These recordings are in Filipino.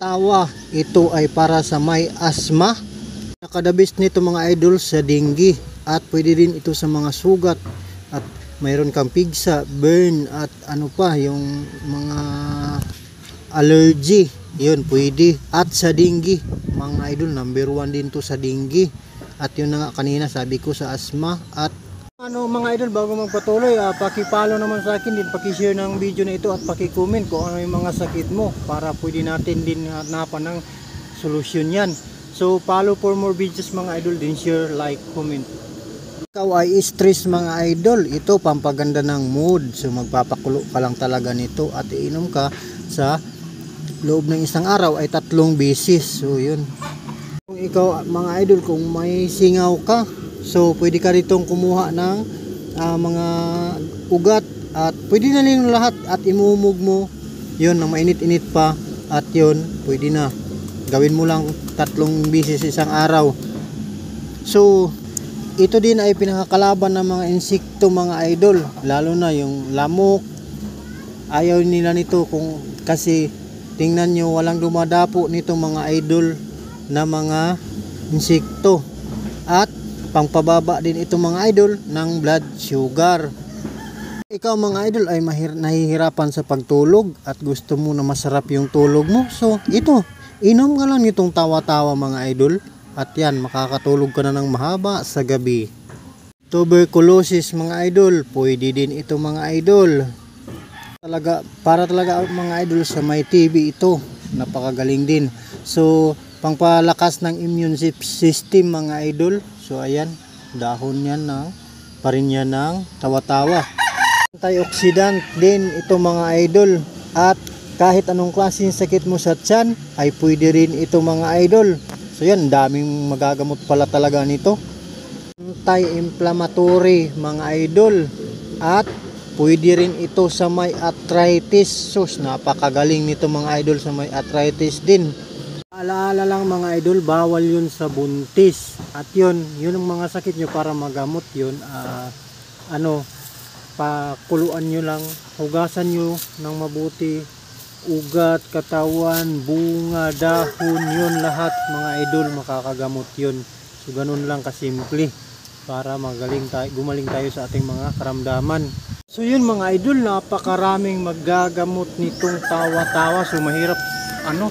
Tawa, ito ay para sa may asma. Nakadabis nito mga idol sa dengue at pwede din ito sa mga sugat at mayroon kang pigsa, burn at ano pa yung mga allergy, yun pwede. At sa dengue mga idol, number 1 din to sa dengue. At yun na nga kanina sabi ko sa asma. At mga idol, bago magpatuloy, paki-follow naman sa akin din, paki-share ng video na ito at paki-comment kung ano yung mga sakit mo para pwede natin din hanapan ng solusyon yan. So follow for more videos mga idol, din share, like, comment. Ikaw ay stress mga idol, ito pampaganda ng mood. So magpapakulo ka lang talaga nito at iinom ka sa loob ng isang araw ay 3 beses. So yun. Kung ikaw mga idol, kung may singaw ka, so pwede ka ritong kumuha ng mga ugat at pwede na rin lahat at imumog mo yun ng mainit-init pa at yun pwede na. Gawin mo lang 3 beses isang araw. So ito din ay pinakakalaban ng mga insekto mga idol, lalo na yung lamok. Ayaw nila nito kasi tingnan nyo, walang dumadapo nito mga idol na mga insekto. At pangpababa din ito mga idol ng blood sugar. Ikaw mga idol ay nahihirapan sa pagtulog at gusto mo na masarap yung tulog mo, so ito, inom ka lang itong tawa-tawa mga idol at yan, makakatulog ka na ng mahaba sa gabi. Tuberculosis mga idol, pwede din ito mga idol. Para talaga mga idol sa may TB ito, napakagaling din. So pangpalakas ng immune system mga idol. So ayan, dahon yan na parin yan ng tawa-tawa. Antioxidant din ito mga idol. At kahit anong klaseng sakit mo sa tiyan ay pwede rin ito mga idol. So yan, daming magagamot pala talaga nito. Anti-inflammatory mga idol. At pwede rin ito sa may arthritis. So napakagaling nito mga idol sa may arthritis din. Alaala lang mga idol, bawal yun sa buntis. At yun ang mga sakit nyo para magamot yun. Pakuluan nyo lang, hugasan nyo ng mabuti. Ugat, katawan, bunga, dahon, yun lahat mga idol, makakagamot yun. So ganun lang kasimple para gumaling tayo sa ating mga karamdaman. So yun mga idol, napakaraming maggagamot nitong tawa-tawa. So mahirap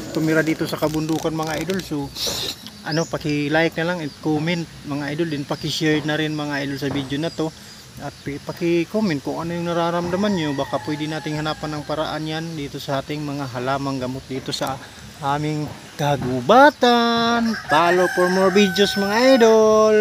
tumira dito sa kabundukan mga idol. So paki-like na lang and comment mga idol, din paki-share na rin mga idol sa video na to. At paki-comment kung ano yung nararamdaman nyo. Baka pwede nating hanapan ng paraan yan dito sa ating mga halamang gamot dito sa aming kagubatan. Follow for more videos mga idol.